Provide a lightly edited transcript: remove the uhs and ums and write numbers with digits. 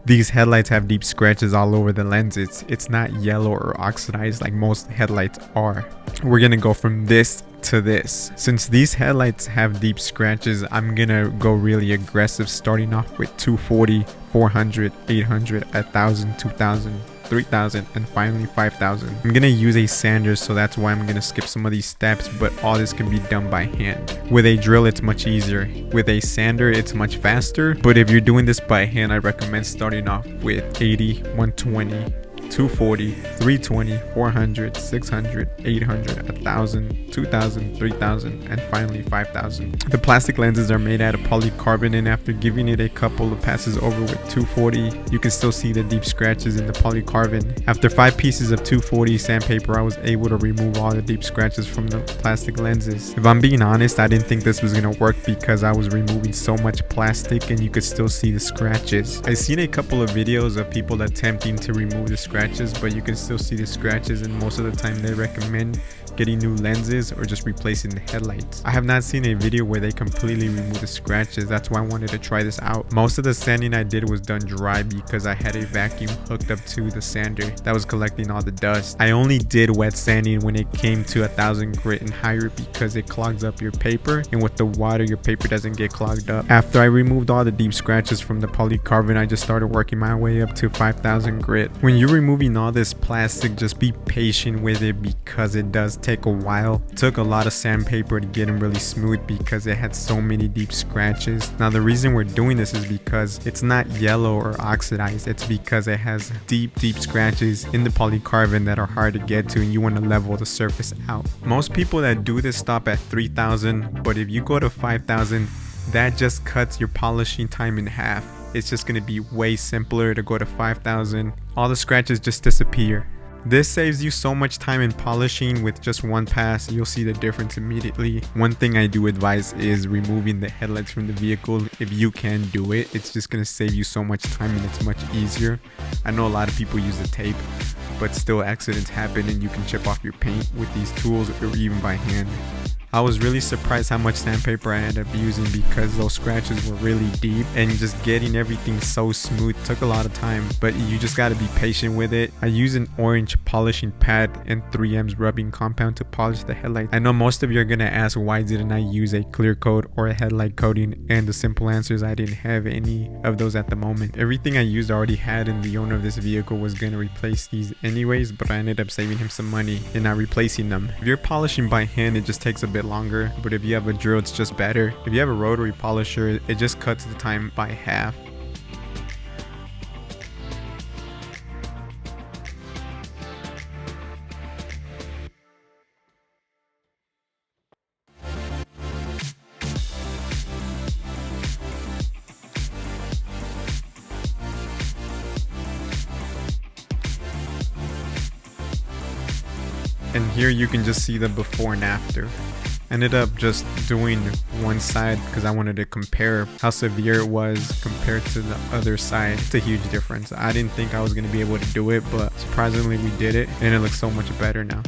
These headlights have deep scratches all over the lens. It's not yellow or oxidized like most headlights are. We're gonna go from this to this. Since these headlights have deep scratches, I'm gonna go really aggressive, starting off with 240, 400, 800, 1000, 2000, 3000, and finally 5000. I'm gonna use a sander, so that's why I'm gonna skip some of these steps, but all this can be done by hand. With a drill, it's much easier. With a sander, it's much faster, but if you're doing this by hand, I recommend starting off with 80, 120, 240, 320, 400, 600, 800, 1000, 2000, 3000, and finally 5000. The plastic lenses are made out of polycarbonate, and after giving it a couple of passes over with 240, you can still see the deep scratches in the polycarbonate. After 5 pieces of 240 sandpaper, I was able to remove all the deep scratches from the plastic lenses. If I'm being honest, I didn't think this was gonna work because I was removing so much plastic and you could still see the scratches. I've seen a couple of videos of people attempting to remove the scratches, but you can still see the scratches, and most of the time they recommend getting new lenses or just replacing the headlights. I have not seen a video where they completely remove the scratches. That's why I wanted to try this out. Most of the sanding I did was done dry because I had a vacuum hooked up to the sander that was collecting all the dust. I only did wet sanding when it came to 1000 grit and higher because it clogs up your paper, and with the water your paper doesn't get clogged up. After I removed all the deep scratches from the polycarbonate, I just started working my way up to 5000 grit. When you're removing all this plastic, just be patient with it because it does take a while. It took a lot of sandpaper to get them really smooth because it had so many deep scratches. Now the reason we're doing this is because it's not yellow or oxidized. It's because it has deep scratches in the polycarbonate that are hard to get to, and you want to level the surface out. Most people that do this stop at 3000, but if you go to 5000, that just cuts your polishing time in half. It's just going to be way simpler to go to 5000. All the scratches just disappear. This saves you so much time in polishing. With just one pass, you'll see the difference immediately. One thing I do advise is removing the headlights from the vehicle. If you can do it, it's just going to save you so much time and it's much easier. I know a lot of people use the tape, but still accidents happen and you can chip off your paint with these tools or even by hand. I was really surprised how much sandpaper I ended up using because those scratches were really deep, and just getting everything so smooth took a lot of time, but you just got to be patient with it. I use an orange polishing pad and 3M's rubbing compound to polish the headlight. I know most of you are going to ask why didn't I use a clear coat or a headlight coating, and the simple answer is I didn't have any of those at the moment. Everything I used I already had, and the owner of this vehicle was going to replace these anyways, but I ended up saving him some money and not replacing them. If you're polishing by hand, it just takes a bit longer, but if you have a drill, it's just better. If you have a rotary polisher, it just cuts the time by half. And here you can just see the before and after. Ended up just doing one side because I wanted to compare how severe it was compared to the other side. It's a huge difference. I didn't think I was going to be able to do it, but surprisingly we did it, and it looks so much better now.